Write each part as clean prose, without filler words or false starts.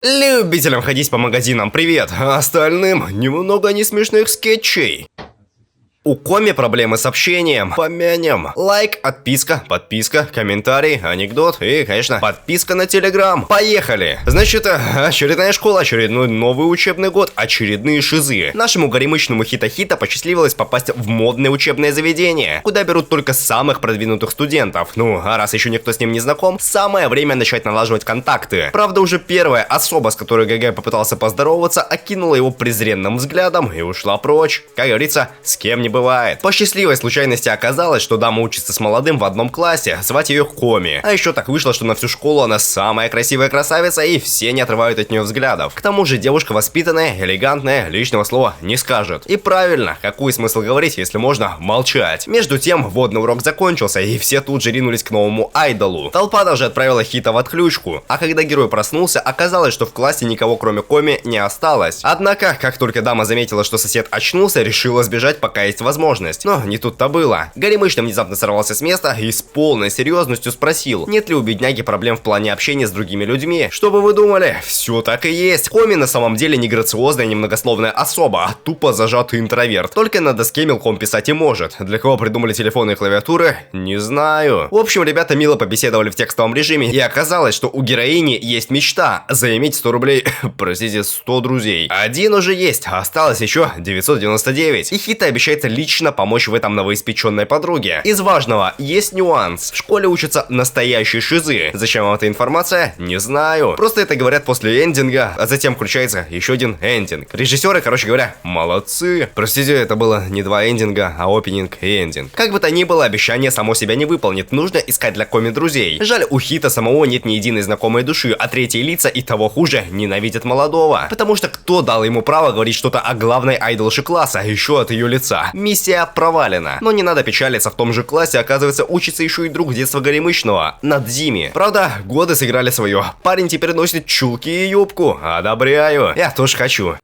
Любителям ходить по магазинам привет, а остальным немного несмешных скетчей. У Коми проблемы с общением. Помянем. Лайк, отписка, подписка, комментарий, анекдот и, конечно, подписка на Телеграм. Поехали! Значит, очередная школа, очередной новый учебный год, очередные шизы. Нашему горемычному Хита-Хита посчастливилось попасть в модное учебное заведение, куда берут только самых продвинутых студентов. Ну, а раз еще никто с ним не знаком, самое время начать налаживать контакты. Правда, уже первая особа, с которой ГГ попытался поздороваться, окинула его презренным взглядом и ушла прочь. Как говорится, с кем не бывает. По счастливой случайности оказалось, что дама учится с молодым в одном классе, звать ее Коми. А еще так вышло, что на всю школу она самая красивая красавица, и все не отрывают от нее взглядов. К тому же девушка воспитанная, элегантная, лишнего слова не скажет. И правильно, какой смысл говорить, если можно молчать? Между тем, водный урок закончился, и все тут же ринулись к новому айдолу. Толпа даже отправила Хита в отключку. А когда герой проснулся, оказалось, что в классе никого кроме Коми не осталось. Однако, как только дама заметила, что сосед очнулся, решила сбежать, пока есть возможность. Но не тут-то было. Горемычный внезапно сорвался с места и с полной серьезностью спросил, нет ли у бедняги проблем в плане общения с другими людьми. Что бы вы думали? Все так и есть. Коми на самом деле не грациозная, немногословная особа, а тупо зажатый интроверт. Только на доске мелком писать и может. Для кого придумали телефоны и клавиатуры? Не знаю. В общем, ребята мило побеседовали в текстовом режиме, и оказалось, что у героини есть мечта заиметь 100 рублей, простите, 100 друзей. Один уже есть, а осталось еще 999. И Хита обещает лично помочь в этом новоиспеченной подруге. Из важного есть нюанс. В школе учатся настоящие шизы. Зачем вам эта информация? Не знаю. Просто это говорят после эндинга, а затем включается еще один эндинг. Режиссеры, короче говоря, молодцы. Простите, это было не два эндинга, а опенинг и эндинг. Как бы то ни было, обещание само себя не выполнит. Нужно искать для Коми друзей. Жаль, у Хита самого нет ни единой знакомой души, а третьи лица и того хуже ненавидят молодого. Потому что кто дал ему право говорить что-то о главной айдолше класса, еще от ее лица? Миссия провалена. Но не надо печалиться, в том же классе, оказывается, учится еще и друг детства горемычного, Надзими. Правда, годы сыграли свое. Парень теперь носит чулки и юбку. Одобряю. Я тоже хочу.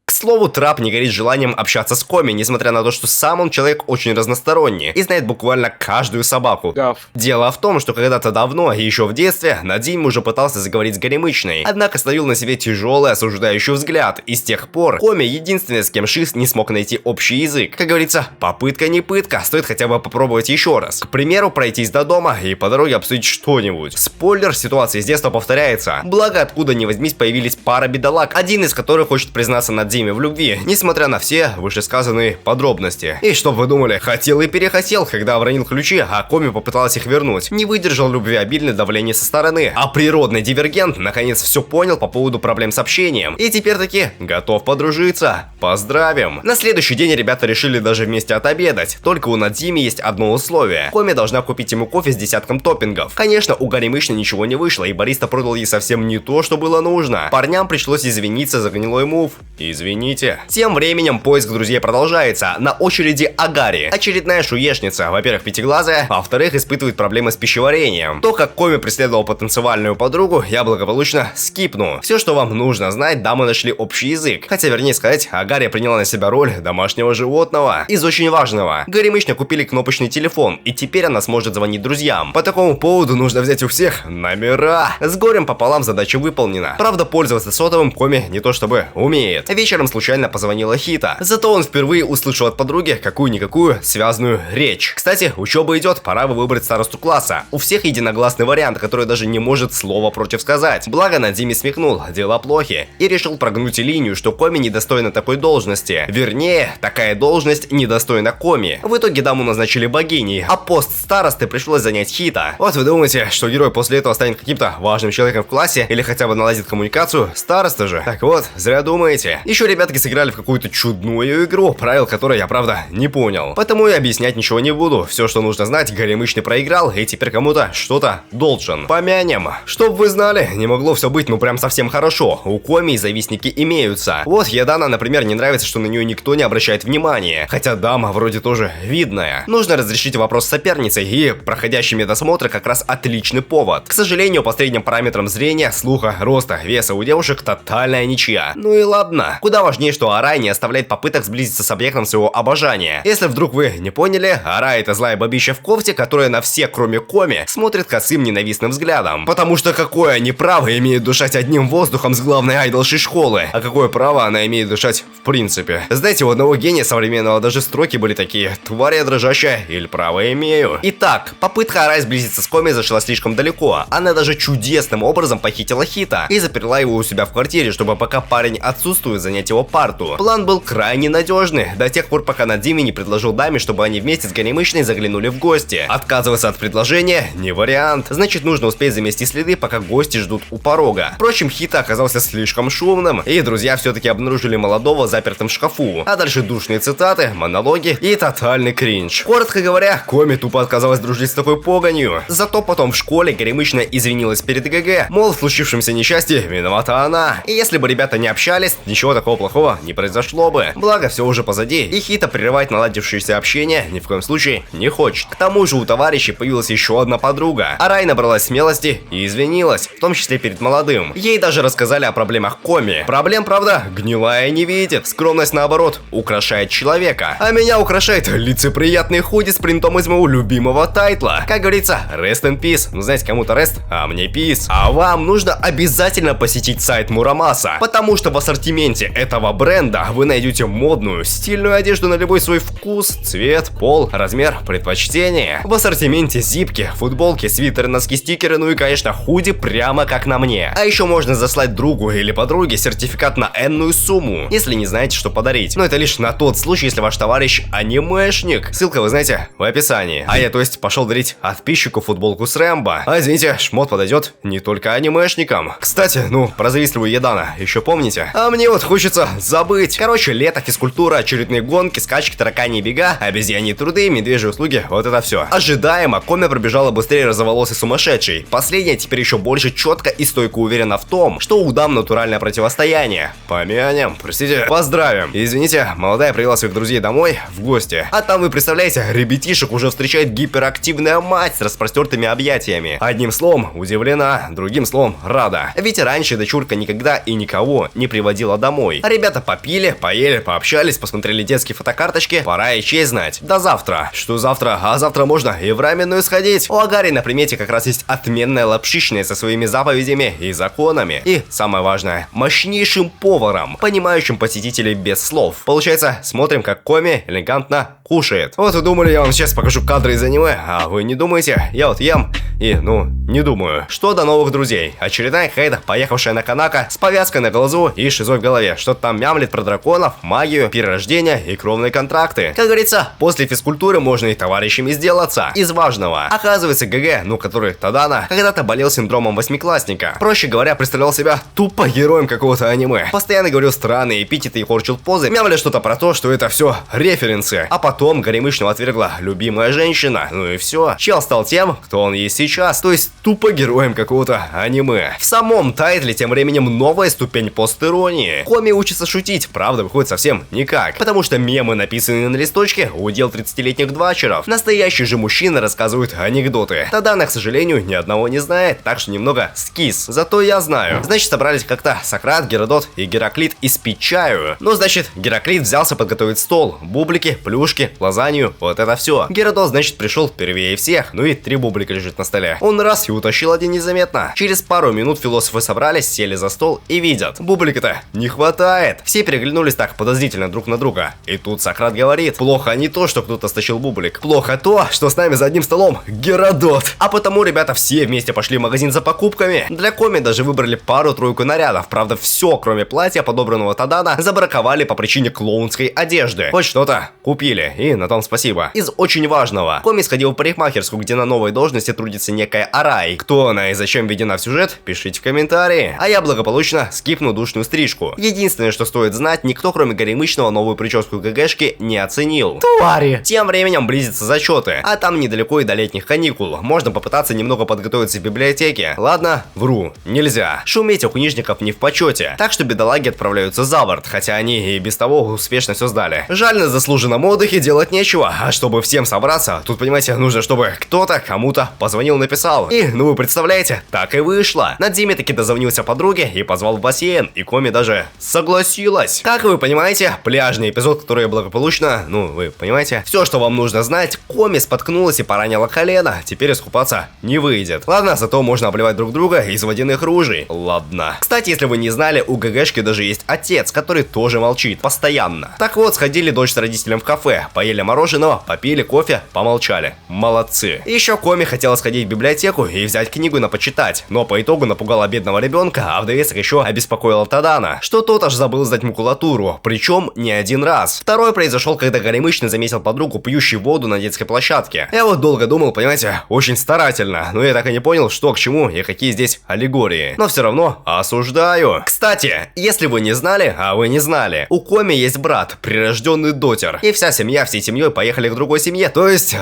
К слову, Трап не горит желанием общаться с Коми, несмотря на то, что сам он человек очень разносторонний и знает буквально каждую собаку. Гав. Дело в том, что когда-то давно, еще в детстве, Надзим уже пытался заговорить с горемычной, однако словил на себе тяжелый осуждающий взгляд, и с тех пор Коми единственный, с кем Шиз не смог найти общий язык. Как говорится, попытка не пытка, стоит хотя бы попробовать еще раз. К примеру, пройтись до дома и по дороге обсудить что-нибудь. Спойлер, ситуация с детства повторяется. Благо, откуда ни возьмись, появились пара бедолаг, один из которых хочет признаться Надзиме в любви, несмотря на все вышесказанные подробности. И что вы думали, хотел и перехотел, когда обронил ключи, а Коми попыталась их вернуть. Не выдержал любви обильное давление со стороны, а природный дивергент наконец все понял по поводу проблем с общением. И теперь таки готов подружиться. Поздравим! На следующий день ребята решили даже вместе отобедать, только у Надзими есть одно условие. Коми должна купить ему кофе с десятком топпингов. Конечно, у горемычной ничего не вышло, и бариста продал ей совсем не то, что было нужно. Парням пришлось извиниться за гнилой мув. Извините. Тем временем поиск друзей продолжается. На очереди Агари. Очередная шуешница. Во-первых, пятиглазая, а во-вторых, испытывает проблемы с пищеварением. То, как Коми преследовал потенциальную подругу, я благополучно скипну. Все, что вам нужно знать, дамы нашли общий язык. Хотя, вернее сказать, Агари приняла на себя роль домашнего животного. Из очень важного. Горемычно купили кнопочный телефон, и теперь она сможет звонить друзьям. По такому поводу нужно взять у всех номера. С горем пополам задача выполнена. Правда, пользоваться сотовым Коми не то чтобы умеет. Вечером случайно позвонила Хита. Зато он впервые услышал от подруги какую-никакую связную речь. Кстати, учеба идет, пора бы выбрать старосту класса. У всех единогласный вариант, который даже не может слова против сказать. Благо Надзими смекнул, дела плохи, и решил прогнуть линию, что Коми недостойна такой должности. Вернее, такая должность недостойна Коми. В итоге даму назначили богиней, а пост старосты пришлось занять Хита. Вот вы думаете, что герой после этого станет каким-то важным человеком в классе или хотя бы наладит коммуникацию? Староста же. Так вот, зря думаете. Еще ребятки сыграли в какую-то чудную игру, правил которой я, правда, не понял. Поэтому и объяснять ничего не буду. Все, что нужно знать, горемычный проиграл, и теперь кому-то что-то должен. Помянем. Чтоб вы знали, не могло все быть ну прям совсем хорошо. У Коми завистники имеются. Вот Ядана, например, не нравится, что на нее никто не обращает внимания. Хотя дама вроде тоже видная. Нужно разрешить вопрос с соперницей, и проходящий медосмотр как раз отличный повод. К сожалению, по средним параметрам зрения, слуха, роста, веса у девушек тотальная ничья. Ну и ладно. Куда важнее, что Арай не оставляет попыток сблизиться с объектом своего обожания. Если вдруг вы не поняли, Арай — это злая бабища в кофте, которая на всех, кроме Коми, смотрит косым ненавистным взглядом. Потому что какое они право имеют дышать одним воздухом с главной айдолшей школы, а какое право она имеет дышать в принципе. Знаете, у одного гения современного даже строки были такие: «Тварь я дрожащая, или право имею». Итак, попытка Арай сблизиться с Коми зашла слишком далеко. Она даже чудесным образом похитила Хита и заперла его у себя в квартире, чтобы пока парень отсутствует, занять его парту. План был крайне надежный, до тех пор, пока Надзими не предложил даме, чтобы они вместе с Горемычной заглянули в гости. Отказываться от предложения не вариант. Значит, нужно успеть замести следы, пока гости ждут у порога. Впрочем, Хита оказался слишком шумным, и друзья все-таки обнаружили молодого запертым в шкафу. А дальше душные цитаты, монологи и тотальный кринж. Коротко говоря, Коми тупо отказалась дружить с такой погонью. Зато потом в школе Горемычная извинилась перед ГГ, мол, в случившемся несчастье виновата она. И если бы ребята не общались, ничего такого плохого не произошло бы. Благо, все уже позади, и Хита прерывать наладившееся общение ни в коем случае не хочет. К тому же у товарищей появилась еще одна подруга. Арай набралась смелости и извинилась, в том числе перед молодым. Ей даже рассказали о проблемах Коми. Проблем, правда, гнилая не видит. Скромность, наоборот, украшает человека. А меня украшает лицеприятный худи с принтом из моего любимого тайтла. Как говорится, rest in peace. Ну, знаете, кому-то rest, а мне peace. А вам нужно обязательно посетить сайт Мурамаса, потому что в ассортименте этого бренда вы найдете модную, стильную одежду на любой свой вкус, цвет, пол, размер, предпочтение. В ассортименте зипки, футболки, свитеры, носки, стикеры, ну и, конечно, худи прямо как на мне. А еще можно заслать другу или подруге сертификат на энную сумму, если не знаете, что подарить. Но это лишь на тот случай, если ваш товарищ анимешник. Ссылка, вы знаете, в описании. А я, то есть, пошел дарить подписчику футболку с Рэмбо. А извините, шмот подойдет не только анимешникам. Кстати, ну, про завистливую Едана еще помните? А мне вот хочется забыть. Короче, лето, физкультура, очередные гонки, скачки, таракани бега, обезьяньи труды, медвежьи услуги, вот это все. Ожидаемо, Коми пробежала быстрее розоволосой сумасшедшей. Последняя теперь еще больше четко и стойко уверена в том, что у дам натуральное противостояние. Помянем, простите, поздравим. Извините, молодая привела своих друзей домой в гости. А там, вы представляете, ребятишек уже встречает гиперактивная мать с распростертыми объятиями. Одним словом, удивлена, другим словом, рада. Ведь раньше дочурка никогда и никого не приводила домой. А ребята попили, поели, пообщались, посмотрели детские фотокарточки. Пора и честь знать. До завтра. Что завтра? А завтра можно и в раменную сходить. У Агари на примете как раз есть отменная лапшичная со своими заповедями и законами. И, самое важное, мощнейшим поваром, понимающим посетителей без слов. Получается, смотрим, как Коми элегантно кушает. Вот вы думали, я вам сейчас покажу кадры из аниме, а вы не думаете? Я вот ем и, ну, не думаю. Что до новых друзей? Очередная Хейда, поехавшая на Канака, с повязкой на глазу и шизой в голове. Что-то там мямлит про драконов, магию, перерождение и кровные контракты. Как говорится, после физкультуры можно и товарищами сделаться. Из важного. Оказывается, ГГ, ну, который Тадана, когда-то болел синдромом восьмиклассника. Проще говоря, представлял себя тупо героем какого-то аниме. Постоянно говорил странные эпитеты и корчил позы, мямля что-то про то, что это все референсы. А потом Горемычного отвергла любимая женщина. Ну и все. Чел стал тем, кто он есть сейчас. То есть тупо героем какого-то аниме. В самом тайтле тем временем новая ступень постиронии. Коми учится шутить, правда выходит совсем никак. Потому что мемы, написанные на листочке, удел 30-летних двачеров. Настоящие же мужчины рассказывают анекдоты. Тадана, к сожалению, ни одного не знает, так что немного скис. Зато я знаю. Значит, собрались как-то Сократ, Геродот и Гераклит испить чаю. Ну, значит, Гераклит взялся подготовить стол. Бублики, плюшки, лазанью, вот это все. Геродот, значит, пришел первее всех. Ну и 3 бублика лежит на столе. Он раз и утащил один незаметно. Через пару минут философы собрались, сели за стол и видят. Бублика-то не хватает. Все переглянулись так подозрительно друг на друга. И тут Сократ говорит: плохо не то, что кто-то стащил бублик. Плохо то, что с нами за одним столом Геродот. А потому ребята все вместе пошли в магазин за покупками. Для Коми даже выбрали пару-тройку нарядов. Правда, все, кроме платья, подобранного Тадана, забраковали по причине клоунской одежды. Хоть что-то купили. И на том спасибо. Из очень важного. Коми сходил в парикмахерскую, где на новой должности трудится некая Арай. Кто она и зачем введена в сюжет, пишите в комментарии. А я благополучно скипну душную стрижку. Единственное, что стоит знать, никто, кроме Горемычного, новую прическу ГГшки не оценил. Твари! Тем временем близятся зачеты. А там недалеко и до летних каникул. Можно попытаться немного подготовиться в библиотеке. Ладно, вру. Нельзя. Шуметь у книжников не в почете. Так что бедолаги отправляются за борт, хотя они и без того успешно все сдали. Жаль, на заслуженном отдыхе делать нечего. А чтобы всем собраться, тут, понимаете, нужно, чтобы кто-то кому-то позвонил, написал. И, ну вы представляете, так и вышло. Надзими таки дозвонился подруге и позвал в бассейн. И Коми даже с согласилась. Как вы понимаете, пляжный эпизод, который благополучно, вы понимаете, все, что вам нужно знать, Коми споткнулась и поранила колено, теперь искупаться не выйдет. Ладно, зато можно обливать друг друга из водяных ружей. Ладно. Кстати, если вы не знали, у ГГшки даже есть отец, который тоже молчит постоянно. Так вот, сходили дочь с родителем в кафе, поели мороженого, попили кофе, помолчали. Молодцы. Еще Коми хотела сходить в библиотеку и взять книгу на почитать, но по итогу напугала бедного ребенка, а в довесок еще обеспокоила Тадана, что тот аж забыл сдать макулатуру, причем не один раз. Второй произошел, когда Горемычный заметил подругу, пьющей воду на детской площадке. Я вот долго думал, понимаете, очень старательно, но я так и не понял, что к чему и какие здесь аллегории. Но все равно осуждаю. Кстати, если вы не знали, а вы не знали, у Коми есть брат, прирожденный дотер, и вся семья всей семьей поехали к другой семье, то есть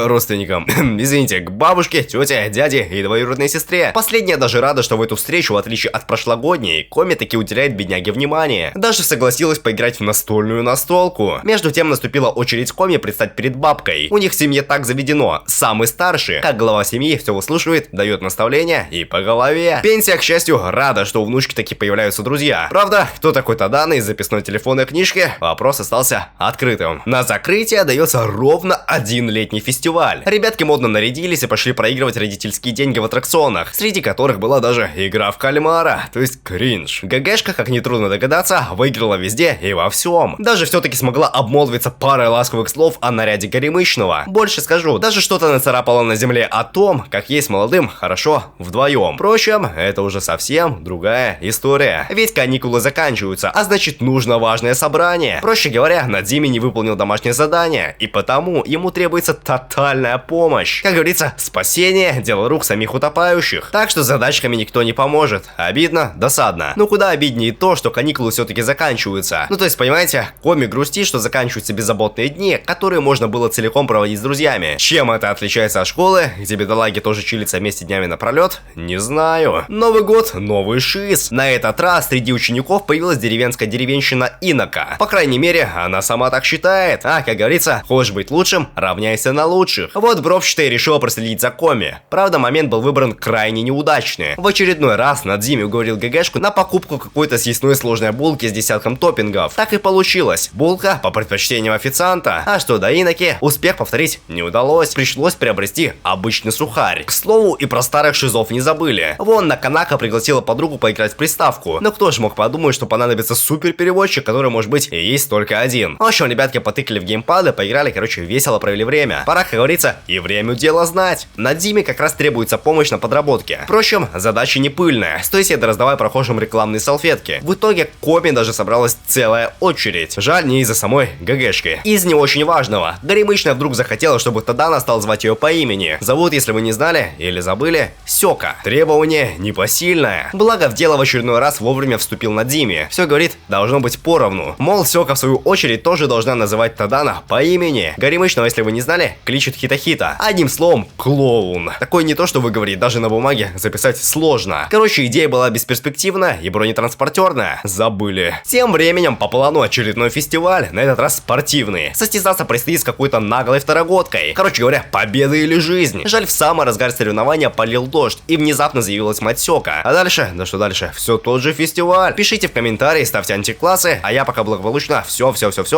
родственникам, извините, к бабушке, тете, дяде и двоюродной сестре. Последняя даже рада, что в эту встречу, в отличие от прошлогодней, Коми таки уделяет бедняге внимание. Даже согласилась поиграть в настольную настолку. Между тем наступила очередь Коми предстать перед бабкой. У них в семье так заведено. Самый старший, как глава семьи, все выслушивает, дает наставления и по голове. Пенсия, к счастью, рада, что у внучки таки появляются друзья. Правда, кто такой Тадана из записной телефонной книжки? Вопрос остался открытым. На закрытие дается ровно один летний фестиваль. Ребятки модно нарядились и пошли проигрывать родительские деньги в аттракционах, среди которых была даже игра в кальмара, то есть кринж. ГГшка, как нетрудно догадаться, выиграла везде и во всем. Даже все-таки смогла обмолвиться парой ласковых слов о наряде Горемычного. Больше скажу, даже что-то нацарапала на земле о том, как ей с молодым хорошо вдвоем. Впрочем, это уже совсем другая история. Ведь каникулы заканчиваются, а значит нужно важное собрание. Проще говоря, Надзими не выполнил домашнее задание, и потому ему требуется тотальная помощь. Как говорится, спасение – дело рук самих утопающих. Так что с задачками никто не поможет. Обидно, досадно. Но куда обиднее то, что каникулы все-таки заканчиваются. То есть, понимаете, Коми грустит, что заканчиваются беззаботные дни, которые можно было целиком проводить с друзьями. Чем это отличается от школы, где бедолаги тоже чилятся вместе днями напролет? Не знаю. Новый год, новый шиз. На этот раз среди учеников появилась деревенская деревенщина Инока. По крайней мере, она сама так считает. А, как говорится, хочешь быть лучшим, равняйся на лучших. Вот бровчатая решила проследить за Коми. Правда, момент был выбран крайне неудачный. В очередной раз Надзими уговорил ГГшку на покупку какой-то съестной сложной булки с десятком топпингов. Так и получилось. Булка по предпочтениям официанта. А что до Иноки, успех повторить не удалось. Пришлось приобрести обычный сухарь. К слову, и про старых шизов не забыли. Вон Наканака пригласила подругу поиграть в приставку. Но кто же мог подумать, что понадобится супер переводчик, который может быть и есть только один. В общем, ребятки потыкали в геймпады, поиграли, весело провели время. Пора, как говорится, и время дело знать. Надзиме как раз требуется помощь на подработке. Впрочем, задача не пыльная. Стой себе да раздавай прохожим рекламные салфетки. В итоге Коми даже собралась целая очередь. Жаль, не из-за самой ГГшки. Из не очень важного. Горемычная вдруг захотела, чтобы Тадана стал звать ее по имени. Зовут, если вы не знали или забыли, Сёка. Требование непосильное. Благо в дело в очередной раз вовремя вступил Надзими. Все говорит, должно быть поровну. Мол, Сёка в свою очередь тоже должна называть Тадана по имени. Горемычного, если вы не знали, кличет Хитахита. Одним словом, клоун. Такой не то, что вы говорите, даже на бумаге записать сложно. Короче, идея была бесперспективная и бронетранспортерная. Забыли. Тем временем по плану очередной фестиваль, на этот раз спортивный. Состязаться предстоит с какой-то наглой второгодкой. Короче говоря, победа или жизнь. Жаль, в самый разгар соревнования полил дождь и внезапно заявилась мать Сёка. А дальше, да что дальше, все тот же фестиваль. Пишите в комментарии, ставьте антиклассы, а я пока благополучно все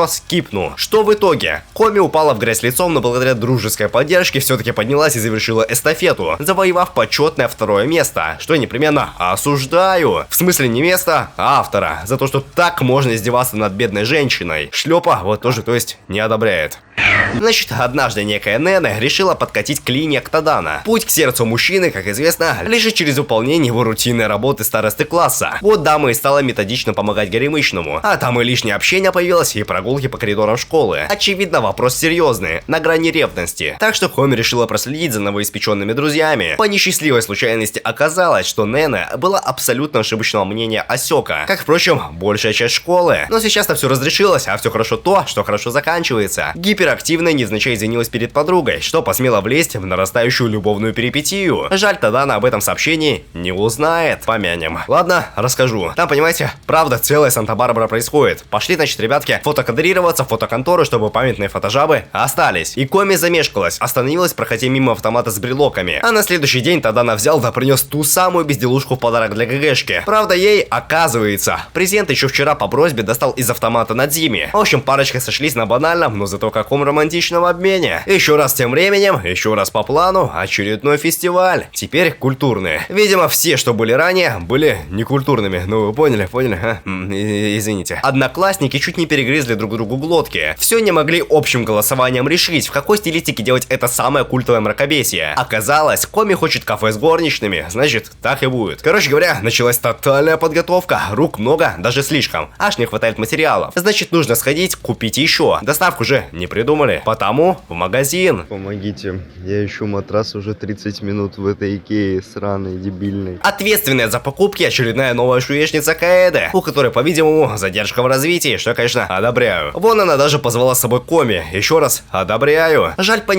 скипну. Что в итоге? Коми упала в грязь лицом, но благодаря дружеской поддержке все-таки поднялась и завершила эстафету, завоевав почетное второе место, что я непременно осуждаю. В смысле не место, а автора, за то, что так можно издеваться над бедной женщиной. Шлепа вот тоже, то есть, не одобряет. Значит, однажды некая Нене решила подкатить к линии Тадана. Путь к сердцу мужчины, как известно, лежит через выполнение его рутинной работы старосты класса. Вот дама и стала методично помогать Горемычному. А там и лишнее общение появилось, и прогулки по коридорам школы. Очевидно, вопрос серьезный, на грани ревности. Так что Коми решила проследить за новоиспеченными друзьями. По несчастливой случайности оказалось, что Нене была абсолютно ошибочного мнения о Сёка. Как, впрочем, большая часть школы. Но сейчас-то все разрешилось, а все хорошо то, что хорошо заканчивается. Гиперактивная невзначай извинилась перед подругой, что посмела влезть в нарастающую любовную перипетию. Жаль, Тадана об этом сообщении не узнает. Помянем. Ладно, расскажу. Там, понимаете, правда, целая Санта-Барбара происходит. Пошли, значит, ребятки, фотокадрироваться в фотоконтору, чтобы памятные фотожабы остались. И Коми замешкалась, остановилась, проходя мимо автомата с брелоками. А на следующий день Тадана взял да принес ту самую безделушку в подарок для ГГшки. Правда, ей, оказывается, Презент еще вчера по просьбе достал из автомата Надзиме. В общем, парочка сошлись на банальном, но зато каком романтичном обмене. Еще раз тем временем, еще раз по плану, очередной фестиваль. Теперь культурные. Видимо, все, что были ранее, были некультурными. Ну, поняли, а? Извините. Одноклассники чуть не перегрызли друг другу глотки. Все не могли общим голосованием решить, в какой стилистике делать это самое культовое мракобесие. Оказалось, Коми хочет кафе с горничными, значит, так и будет. Короче говоря, началась тотальная подготовка. Рук много, даже слишком. Аж не хватает материалов. Значит, нужно сходить, купить еще. Доставку же не придумали. Потому в магазин. Помогите, я ищу матрас уже 30 минут в этой Икее сраной, дебильной. Ответственная за покупки очередная новая шуешница Каэде, у которой, по-видимому, задержка в развитии, что я, конечно, одобряю. Вон она даже позвала с собой Коми. Еще раз одобряю. Жаль, по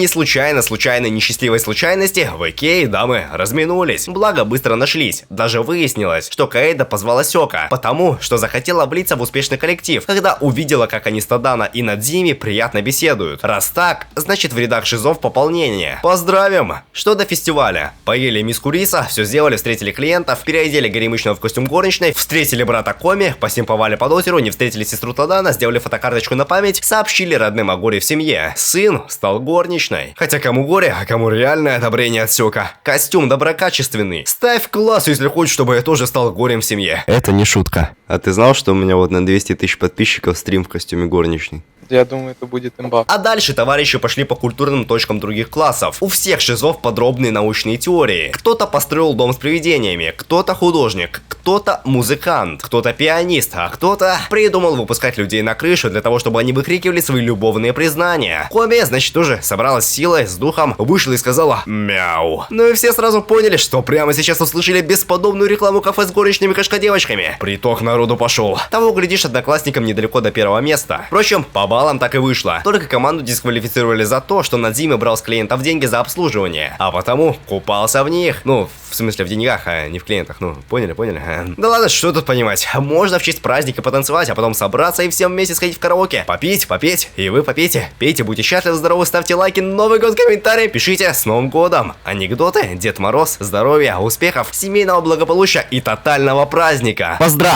случайной несчастливой случайности в Икее дамы разминулись. Благо, быстро нашлись. Даже выяснилось, что Каэда позвала Сёка, потому что захотела влиться в успешный коллектив, когда увидела, как они с Тадана и Надзими приятно беседуют. Раз так, значит в рядах шизов пополнение. Поздравим! Что до фестиваля? Поели миску риса, все сделали, встретили клиентов, переодели горемычного в костюм горничной, встретили брата Коми, посимповали под озеру, не встретили сестру Тадана, сделали фотокарточку на память, сообщили родным о горе в семье. Сын стал горничной. Хотя кому горе, а кому реальное одобрение от Сёка. Костюм доброкачественный. Ставь в класс, если хочешь, чтобы я тоже стал горем в семье. Это не шутка. А ты знал, что у меня вот на 200 тысяч подписчиков стрим в костюме горничной? Я думаю, это будет имба. А дальше товарищи пошли по культурным точкам других классов. У всех шизов подробные научные теории. Кто-то построил дом с привидениями, кто-то художник, кто-то музыкант, кто-то пианист, а кто-то придумал выпускать людей на крышу для того, чтобы они выкрикивали свои любовные признания. Коми, значит, тоже собралась силой, с духом, вышла и сказала «мяу». Ну и все сразу поняли, что прямо сейчас услышали бесподобную рекламу кафе с горничными кошкодевочками. Приток народу пошел. Того, глядишь, одноклассникам недалеко до первого места. Впрочем, по баллам так и вышло. Только команду дисквалифицировали за то, что Надзиме брал с клиентов деньги за обслуживание, а потому купался в них. Ну, в смысле в деньгах, а не в клиентах. Ну, поняли? Да ладно, что тут понимать. Можно в честь праздника потанцевать, а потом собраться и всем вместе сходить в караоке. Попить, и вы попейте. Пейте, будьте счастливы, здоровы, ставьте лайки, Новый год, комментарии, пишите. С Новым годом! Анекдоты, Дед Мороз, здоровья, успехов, семейного благополучия и тотального праздника. Поздрав!